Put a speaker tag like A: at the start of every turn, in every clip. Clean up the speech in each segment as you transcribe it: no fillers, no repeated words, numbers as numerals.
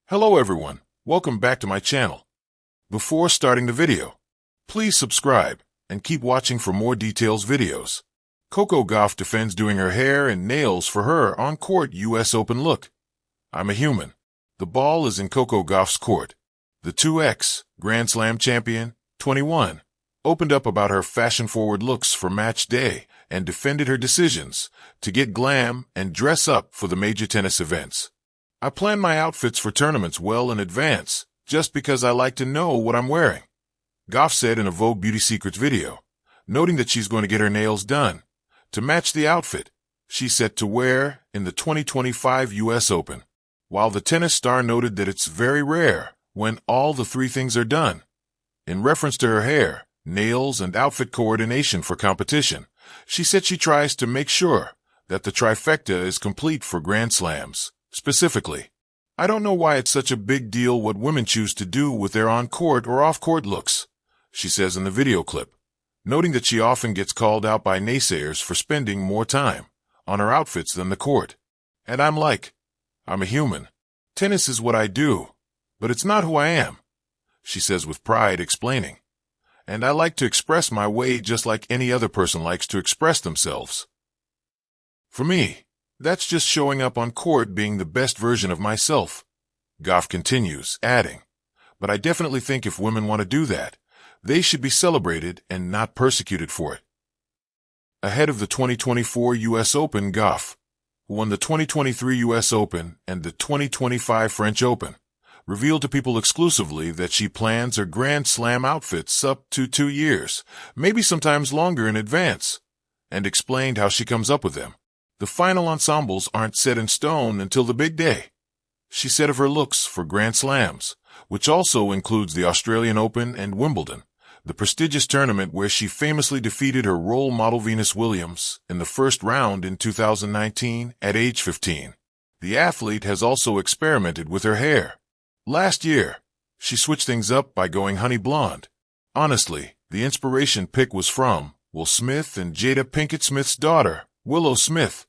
A: Hello everyone, welcome back to my channel. Before starting the video, please subscribe and keep watching for more details videos. Coco Gauff defends doing her hair and nails for her on-court US Open look. I'm a human. The ball is in Coco Gauff's court. The 2X Grand Slam champion, 21, opened up about her fashion-forward looks for match day and defended her decisions to get glam and dress up for the major tennis events. I plan my outfits for tournaments well in advance, just because I like to know what I'm wearing, Gauff said in a Vogue Beauty Secrets video, noting that she's going to get her nails done to match the outfit she's set to wear in the 2025 US Open. While the tennis star noted that it's very rare when all the three things are done, in reference to her hair, nails, and outfit coordination for competition, she said she tries to make sure that the trifecta is complete for Grand Slams. Specifically, I don't know why it's such a big deal what women choose to do with their on-court or off-court looks, she says in the video clip, noting that she often gets called out by naysayers for spending more time on her outfits than the court. And I'm a human. Tennis is what I do, but it's not who I am, she says with pride, explaining. And I like to express my way just like any other person likes to express themselves. For me, that's just showing up on court being the best version of myself, Gauff continues, adding, but I definitely think if women want to do that, they should be celebrated and not persecuted for it. Ahead of the 2024 US Open, Gauff, who won the 2023 US Open and the 2025 French Open, revealed to people exclusively that she plans her Grand Slam outfits up to 2 years, maybe sometimes longer in advance, and explained how she comes up with them. The final ensembles aren't set in stone until the big day, she said of her looks for Grand Slams, which also includes the Australian Open and Wimbledon, the prestigious tournament where she famously defeated her role model Venus Williams in the first round in 2019 at age 15. The athlete has also experimented with her hair. Last year, she switched things up by going honey blonde. Honestly, the inspiration pick was from Will Smith and Jada Pinkett Smith's daughter, Willow Smith,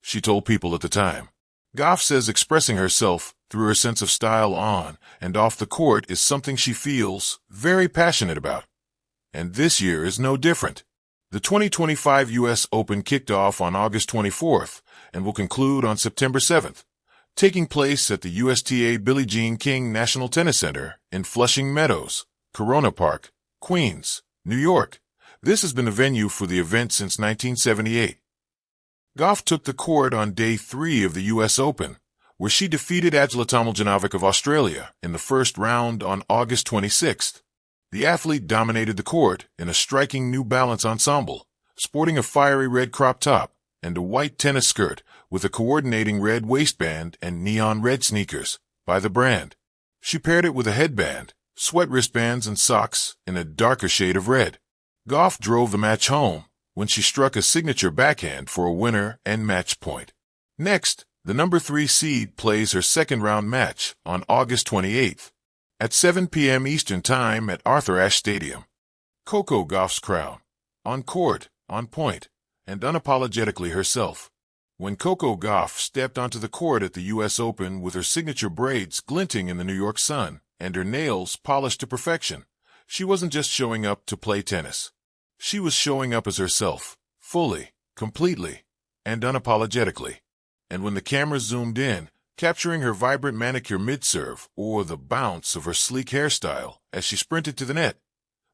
A: she told people at the time. Gauff says expressing herself through her sense of style on and off the court is something she feels very passionate about. And this year is no different. The 2025 US Open kicked off on August 24th and will conclude on September 7th, taking place at the USTA Billie Jean King National Tennis Center in Flushing Meadows, Corona Park, Queens, New York. This has been the venue for the event since 1978. Gauff took the court on day 3 of the US Open, where she defeated Ajla Tomljanovic of Australia in the first round on August 26th. The athlete dominated the court in a striking New Balance ensemble, sporting a fiery red crop top and a white tennis skirt with a coordinating red waistband and neon red sneakers by the brand. She paired it with a headband, sweat wristbands, and socks in a darker shade of red. Gauff drove the match home when she struck a signature backhand for a winner and match point. Next, the number 3 seed plays her second-round match on August 28th at 7 p.m. Eastern Time at Arthur Ashe Stadium. Coco Gauff's crown, on court, on point, and unapologetically herself. When Coco Gauff stepped onto the court at the US Open with her signature braids glinting in the New York sun and her nails polished to perfection, she wasn't just showing up to play tennis. She was showing up as herself, fully, completely, and unapologetically. And when the camera zoomed in, capturing her vibrant manicure mid-serve or the bounce of her sleek hairstyle as she sprinted to the net,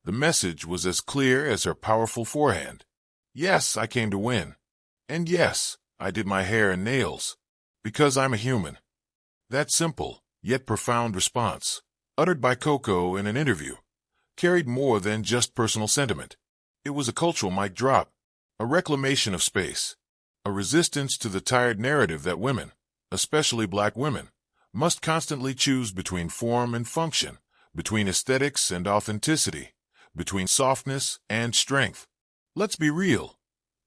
A: the message was as clear as her powerful forehand. Yes, I came to win. And yes, I did my hair and nails. Because I'm a human. That simple, yet profound response, uttered by Coco in an interview, carried more than just personal sentiment. It was a cultural mic drop, a reclamation of space, a resistance to the tired narrative that women, especially black women, must constantly choose between form and function, between aesthetics and authenticity, between softness and strength. Let's be real.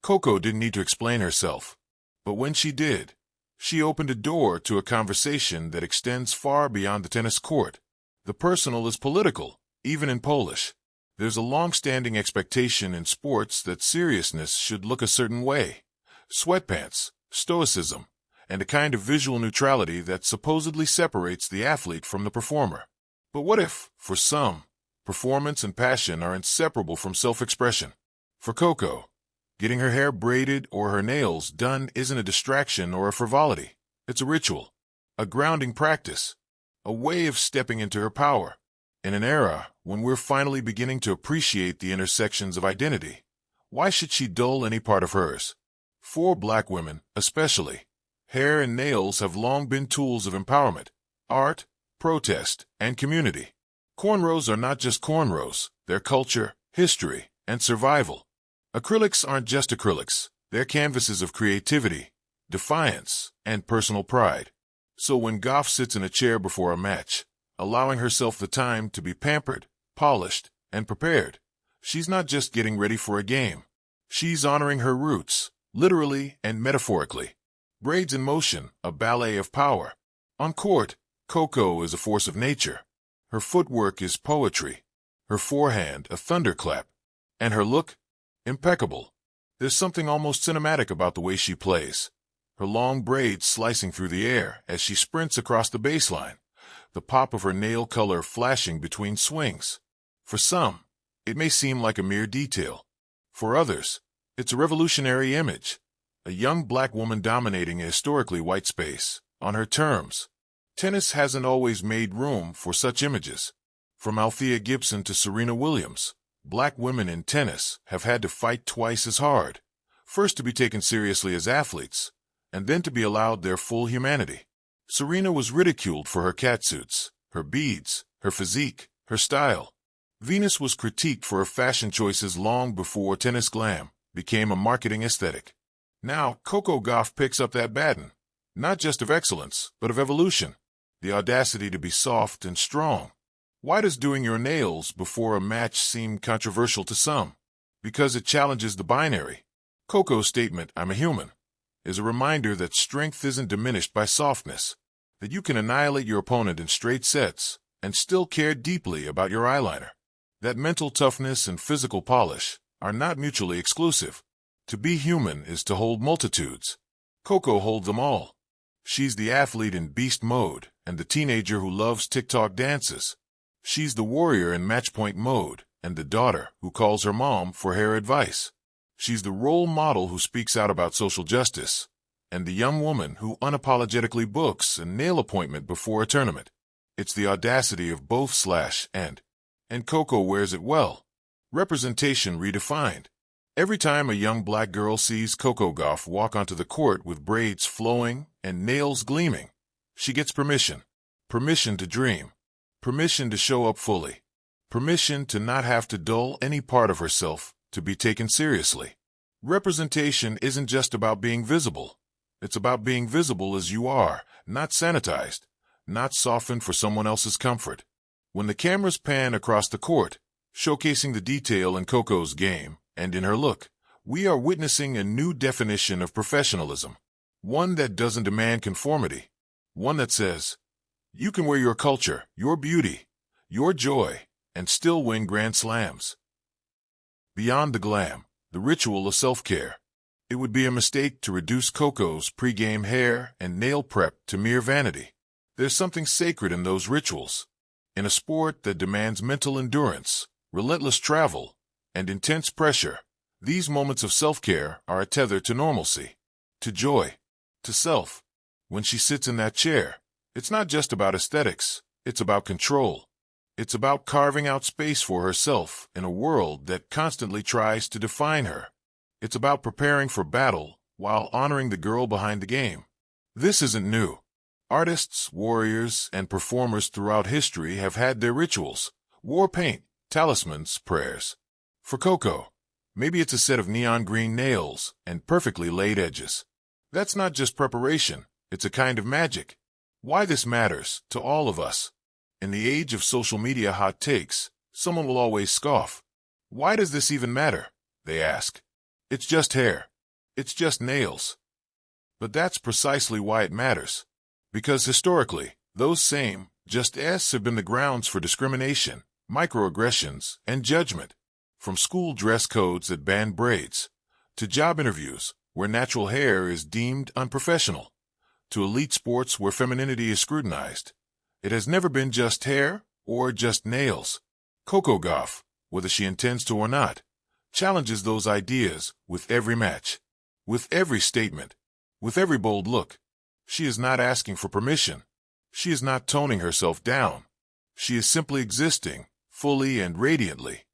A: Coco didn't need to explain herself, but when she did, she opened a door to a conversation that extends far beyond the tennis court. The personal is political, even in Polish. There's a long-standing expectation in sports that seriousness should look a certain way. Sweatpants, stoicism, and a kind of visual neutrality that supposedly separates the athlete from the performer. But what if, for some, performance and passion are inseparable from self-expression? For Coco, getting her hair braided or her nails done isn't a distraction or a frivolity. It's a ritual, a grounding practice, a way of stepping into her power. In an era when we're finally beginning to appreciate the intersections of identity, why should she dull any part of hers? For Black women, especially, hair and nails have long been tools of empowerment, art, protest, and community. Cornrows are not just cornrows, they're culture, history, and survival. Acrylics aren't just acrylics, they're canvases of creativity, defiance, and personal pride. So when Gauff sits in a chair before a match, allowing herself the time to be pampered, polished, and prepared, she's not just getting ready for a game. She's honoring her roots, literally and metaphorically. Braids in motion, a ballet of power. On court, Coco is a force of nature. Her footwork is poetry, her forehand a thunderclap, and her look, impeccable. There's something almost cinematic about the way she plays. Her long braids slicing through the air as she sprints across the baseline, the pop of her nail color flashing between swings. For some, it may seem like a mere detail. For others, it's a revolutionary image. A young Black woman dominating a historically white space, on her terms. Tennis hasn't always made room for such images. From Althea Gibson to Serena Williams, Black women in tennis have had to fight twice as hard, first to be taken seriously as athletes, and then to be allowed their full humanity. Serena was ridiculed for her catsuits, her beads, her physique, her style. Venus was critiqued for her fashion choices long before tennis glam became a marketing aesthetic. Now, Coco Gauff picks up that baton, not just of excellence, but of evolution, the audacity to be soft and strong. Why does doing your nails before a match seem controversial to some? Because it challenges the binary. Coco's statement, "I'm a human," is a reminder that strength isn't diminished by softness, that you can annihilate your opponent in straight sets and still care deeply about your eyeliner, that mental toughness and physical polish are not mutually exclusive. To be human is to hold multitudes. Coco holds them all. She's the athlete in beast mode and the teenager who loves TikTok dances. She's the warrior in matchpoint mode and the daughter who calls her mom for hair advice. She's the role model who speaks out about social justice and the young woman who unapologetically books a nail appointment before a tournament. It's the audacity of both and Coco wears it well. Representation redefined. Every time a young Black girl sees Coco Gauff walk onto the court with braids flowing and nails gleaming, she gets permission. Permission to dream. Permission to show up fully. Permission to not have to dull any part of herself to be taken seriously. Representation isn't just about being visible. It's about being visible as you are, not sanitized, not softened for someone else's comfort. When the cameras pan across the court, showcasing the detail in Coco's game and in her look, we are witnessing a new definition of professionalism. One that doesn't demand conformity. One that says, you can wear your culture, your beauty, your joy, and still win Grand Slams. Beyond the glam, the ritual of self-care. It would be a mistake to reduce Coco's pre-game hair and nail prep to mere vanity. There's something sacred in those rituals. In a sport that demands mental endurance, relentless travel, and intense pressure, these moments of self-care are a tether to normalcy, to joy, to self. When she sits in that chair, it's not just about aesthetics, it's about control. It's about carving out space for herself in a world that constantly tries to define her. It's about preparing for battle while honoring the girl behind the game. This isn't new. Artists, warriors, and performers throughout history have had their rituals, war paint, talismans, prayers. For Coco, maybe it's a set of neon green nails and perfectly laid edges. That's not just preparation, it's a kind of magic. Why this matters to all of us. In the age of social media hot takes, someone will always scoff. Why does this even matter? They ask. It's just hair. It's just nails. But that's precisely why it matters. Because historically, those same just-s have been the grounds for discrimination, microaggressions, and judgment. From school dress codes that ban braids, to job interviews where natural hair is deemed unprofessional. to elite sports where femininity is scrutinized. It has never been just hair or just nails. Coco Gauff, whether she intends to or not, challenges those ideas with every match, with every statement, with every bold look. She is not asking for permission. She is not toning herself down. She is simply existing, fully and radiantly.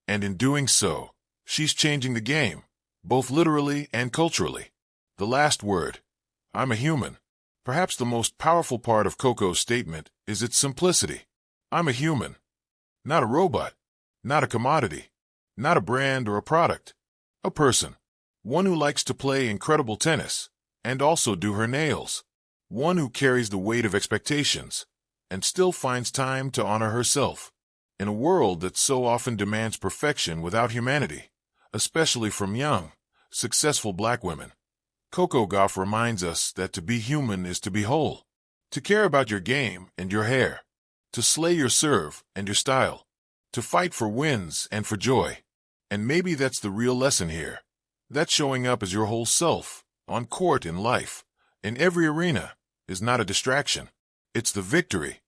A: And in doing so, she's changing the game, both literally and culturally. The last word, I'm a human. Perhaps the most powerful part of Coco's statement is its simplicity. I'm a human. Not a robot. Not a commodity. Not a brand or a product. A person. One who likes to play incredible tennis and also do her nails. One who carries the weight of expectations and still finds time to honor herself. In a world that so often demands perfection without humanity, especially from young, successful black women, Coco Gauff reminds us that to be human is to be whole, to care about your game and your hair, to slay your serve and your style, to fight for wins and for joy. And maybe that's the real lesson here. That showing up as your whole self, on court, in life, in every arena, is not a distraction. It's the victory.